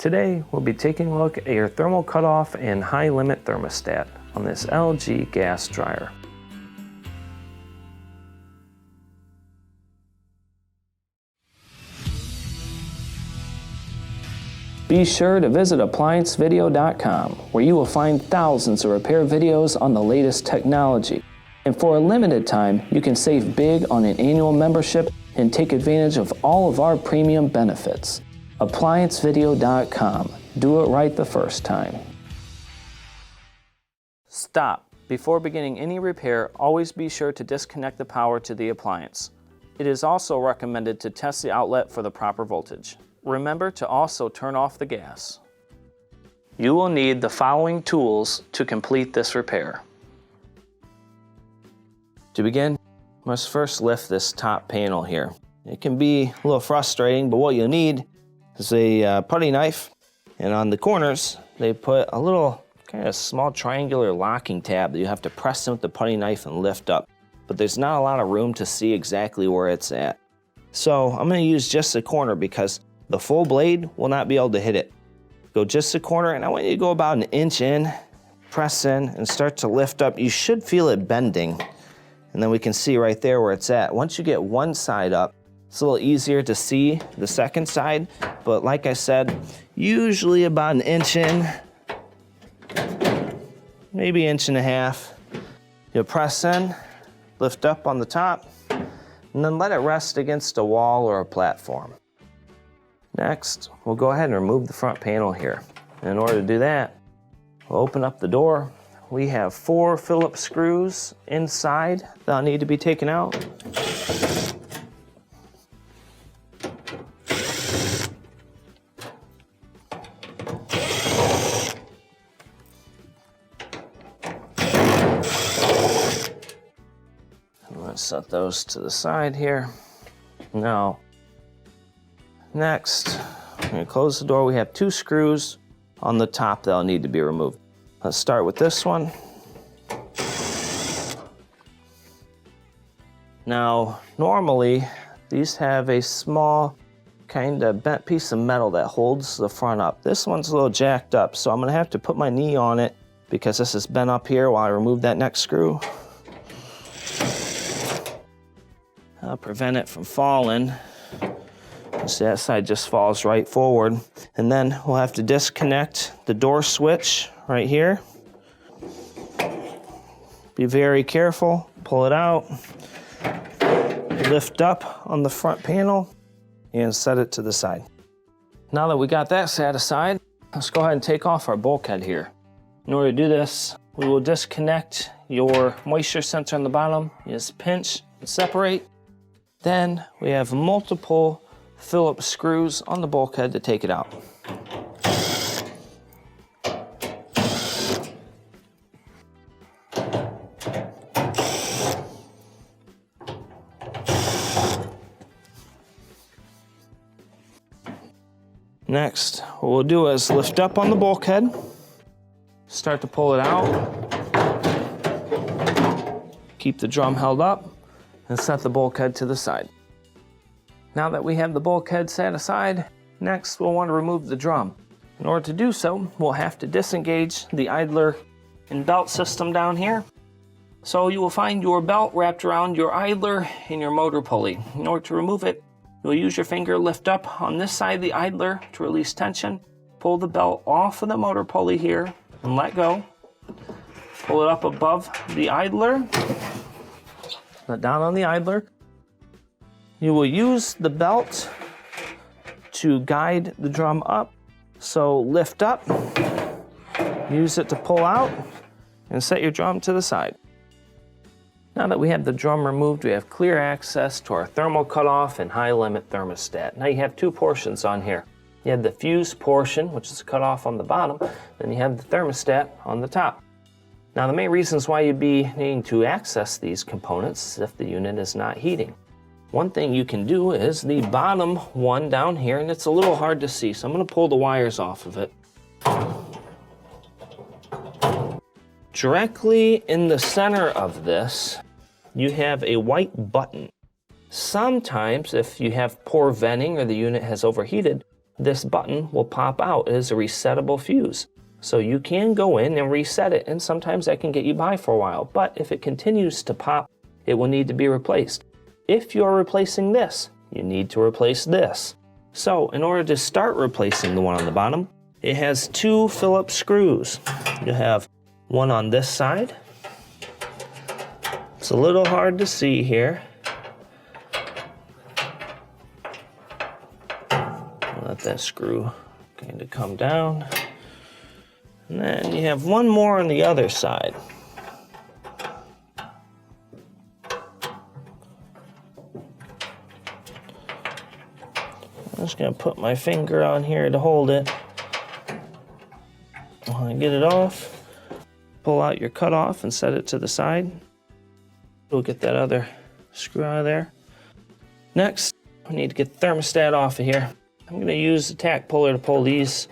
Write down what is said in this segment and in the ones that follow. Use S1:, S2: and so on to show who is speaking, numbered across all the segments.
S1: Today we'll be taking a look at your thermal cutoff and high limit thermostat on this LG gas dryer. Be sure to visit ApplianceVideo.com, where you will find thousands of repair videos on the latest technology. And for a limited time, you can save big on an annual membership and take advantage of all of our premium benefits. ApplianceVideo.com. Do it right the first time. Stop. Before beginning any repair, always be sure to disconnect the power to the appliance. It is also recommended to test the outlet for the proper voltage. Remember to also turn off the gas. You will need the following tools to complete this repair. To begin, let's first lift this top panel here. It can be a little frustrating, but what you'll need is a putty knife, and on the corners they put a little kind of small triangular locking tab that you have to press in with the putty knife and lift up. But there's not a lot of room to see exactly where it's at. So I'm going to use just the corner because the full blade will not be able to hit it. Go just the corner, and I want you to go about 1 inch in, press in, and start to lift up. You should feel it bending, and then we can see right there where it's at. Once you get one side up, it's a little easier to see the second side, but like I said, usually about 1 inch in, maybe 1.5 inches. You'll press in, lift up on the top, and then let it rest against a wall or a platform. Next, we'll go ahead and remove the front panel here. In order to do that, we'll open up the door. We have 4 Phillips screws inside that'll need to be taken out. Let's set those to the side here. Now, next, we're going to close the door. We have 2 screws on the top that'll need to be removed. Let's start with this one. Now, normally, these have a small kind of bent piece of metal that holds the front up. This one's a little jacked up, so I'm going to have to put my knee on it because this is bent up here while I remove that next screw. I'll prevent it from falling. See, that side just falls right forward. And then we'll have to disconnect the door switch right here. Be very careful, pull it out, lift up on the front panel, and set it to the side. Now that we got that set aside, let's go ahead and take off our bulkhead here. In order to do this, we will disconnect your moisture sensor on the bottom. You just pinch and separate. Then we have multiple Phillips screws on the bulkhead to take it out. Next, what we'll do is lift up on the bulkhead, start to pull it out, keep the drum held up, and set the bulkhead to the side. Now that we have the bulkhead set aside, next we'll want to remove the drum. In order to do so, we'll have to disengage the idler and belt system down here. So you will find your belt wrapped around your idler and your motor pulley. In order to remove it, you'll use your finger, lift up on this side of the idler to release tension, pull the belt off of the motor pulley here and let go. Pull it up above the idler, let down on the idler. You will use the belt to guide the drum up. So lift up, use it to pull out, and set your drum to the side. Now that we have the drum removed, we have clear access to our thermal cutoff and high limit thermostat. Now you have 2 portions on here. You have the fuse portion, which is cut off on the bottom, and you have the thermostat on the top. Now the main reasons why you'd be needing to access these components is if the unit is not heating. One thing you can do is the bottom one down here, and it's a little hard to see, so I'm going to pull the wires off of it. Directly in the center of this, you have a white button. Sometimes, if you have poor venting or the unit has overheated, this button will pop out as a resettable fuse. So you can go in and reset it, and sometimes that can get you by for a while. But if it continues to pop, it will need to be replaced. If you're replacing this, you need to replace this. So in order to start replacing the one on the bottom, it has 2 Phillips screws. You have one on this side. It's a little hard to see here. Let that screw kind of come down. And then you have one more on the other side. I'm just going to put my finger on here to hold it. When I get it off, pull out your cutoff and set it to the side. We'll get that other screw out of there. Next, we need to get the thermostat off of here. I'm going to use the tack puller to pull these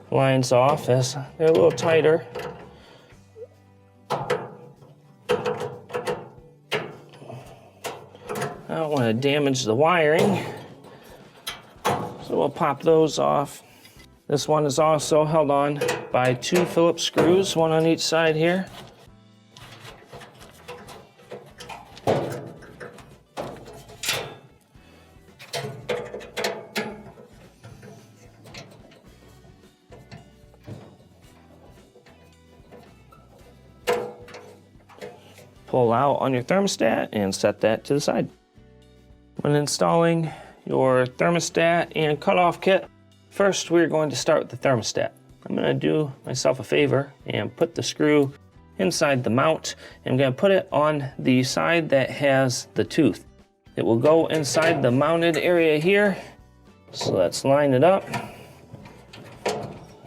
S1: lines off as they're a little tighter. I don't want to damage the wiring, so we'll pop those off. This one is also held on by 2 Phillips screws, one on each side here. Pull out on your thermostat and set that to the side. When installing your thermostat and cutoff kit, first we're going to start with the thermostat. I'm going to do myself a favor and put the screw inside the mount. I'm going to put it on the side that has the tooth. It will go inside the mounted area here. So let's line it up.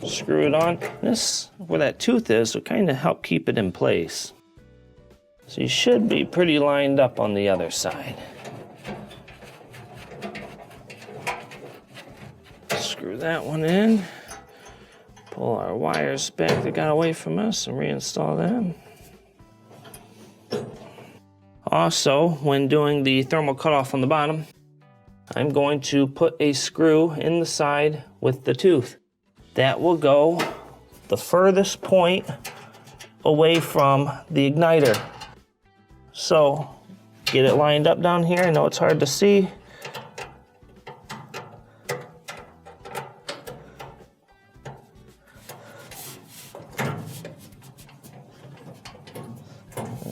S1: Screw it on. This, where that tooth is, will kind of help keep it in place. So you should be pretty lined up on the other side. Screw that one in. Pull our wires back that got away from us and reinstall them. Also, when doing the thermal cutoff on the bottom, I'm going to put a screw in the side with the tooth. That will go the furthest point away from the igniter. So, get it lined up down here. I know it's hard to see.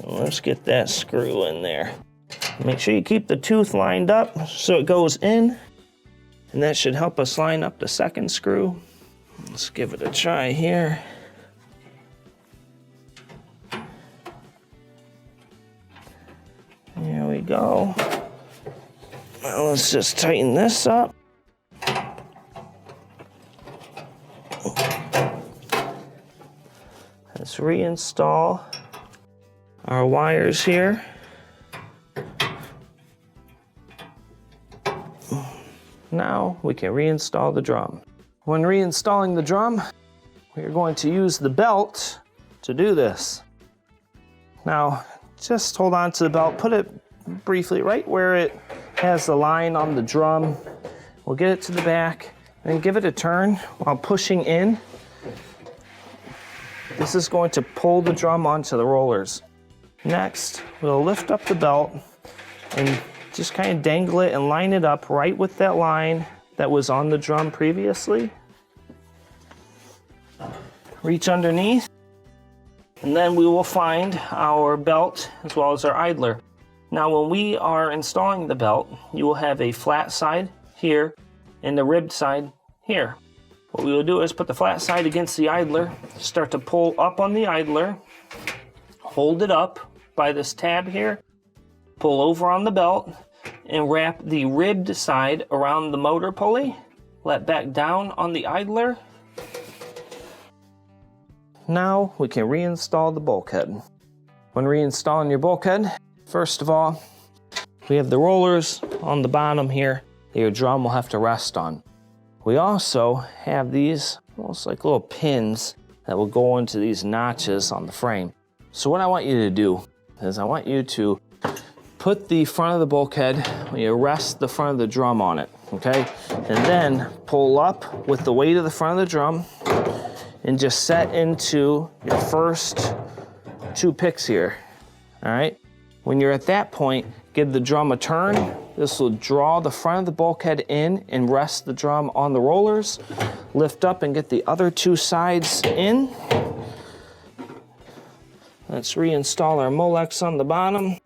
S1: Let's get that screw in there. Make sure you keep the tooth lined up so it goes in, and that should help us line up the second screw. Let's give it a try here. There we go. Now let's just tighten this up. Let's reinstall our wires here. Now we can reinstall the drum. When reinstalling the drum, we are going to use the belt to do this. Now, just hold on to the belt, put it briefly right where it has the line on the drum. We'll get it to the back and give it a turn while pushing in. This is going to pull the drum onto the rollers. Next, we'll lift up the belt and just kind of dangle it and line it up right with that line that was on the drum previously. Reach underneath, and then we will find our belt as well as our idler. Now when we are installing the belt, you will have a flat side here and the ribbed side here. What we will do is put the flat side against the idler, start to pull up on the idler, hold it up by this tab here, pull over on the belt, and wrap the ribbed side around the motor pulley, let back down on the idler. Now we can reinstall the bulkhead. When reinstalling your bulkhead, first of all, we have the rollers on the bottom here that your drum will have to rest on. We also have these almost like little pins that will go into these notches on the frame. So what I want you to do is I want you to put the front of the bulkhead, you rest the front of the drum on it, okay? And then pull up with the weight of the front of the drum and just set into your first 2 picks here, all right? When you're at that point, give the drum a turn. This will draw the front of the bulkhead in and rest the drum on the rollers. Lift up and get the other 2 sides in. Let's reinstall our Molex on the bottom.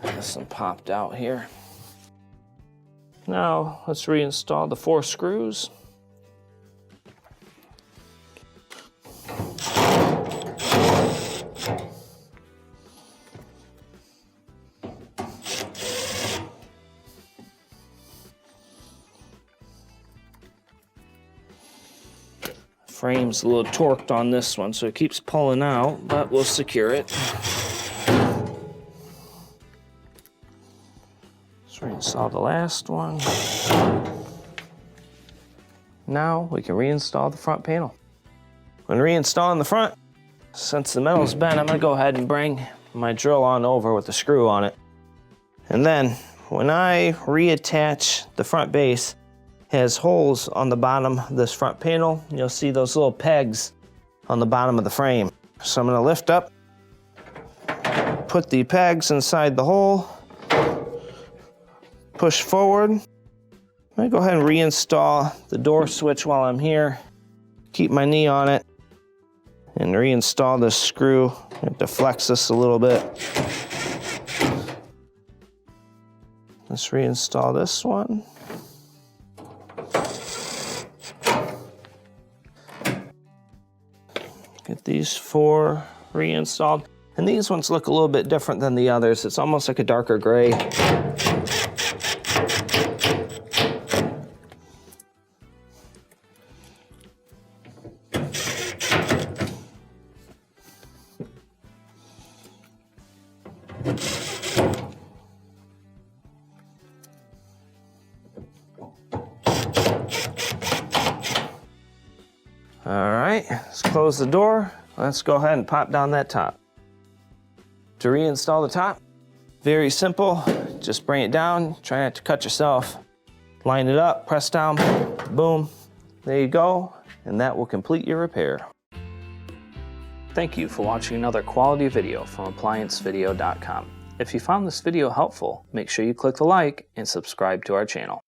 S1: This one popped out here. Now, let's reinstall the 4 screws. Frame's a little torqued on this one, so it keeps pulling out, but we'll secure it. Let's reinstall the last one. Now we can reinstall the front panel. When reinstalling the front, since the metal's bent, I'm gonna go ahead and bring my drill on over with the screw on it. And then when I reattach the front base, has holes on the bottom of this front panel. You'll see those little pegs on the bottom of the frame. So I'm going to lift up, put the pegs inside the hole, push forward. I'm going to go ahead and reinstall the door switch while I'm here. Keep my knee on it and reinstall this screw. I have to flex this a little bit. Let's reinstall this one. Get these 4 reinstalled. And these ones look a little bit different than the others. It's almost like a darker gray. All right, let's close the door. Let's go ahead and pop down that top. To reinstall the top, very simple. Just bring it down, try not to cut yourself. Line it up, press down, boom. There you go, and that will complete your repair. Thank you for watching another quality video from ApplianceVideo.com. If you found this video helpful, make sure you click the like and subscribe to our channel.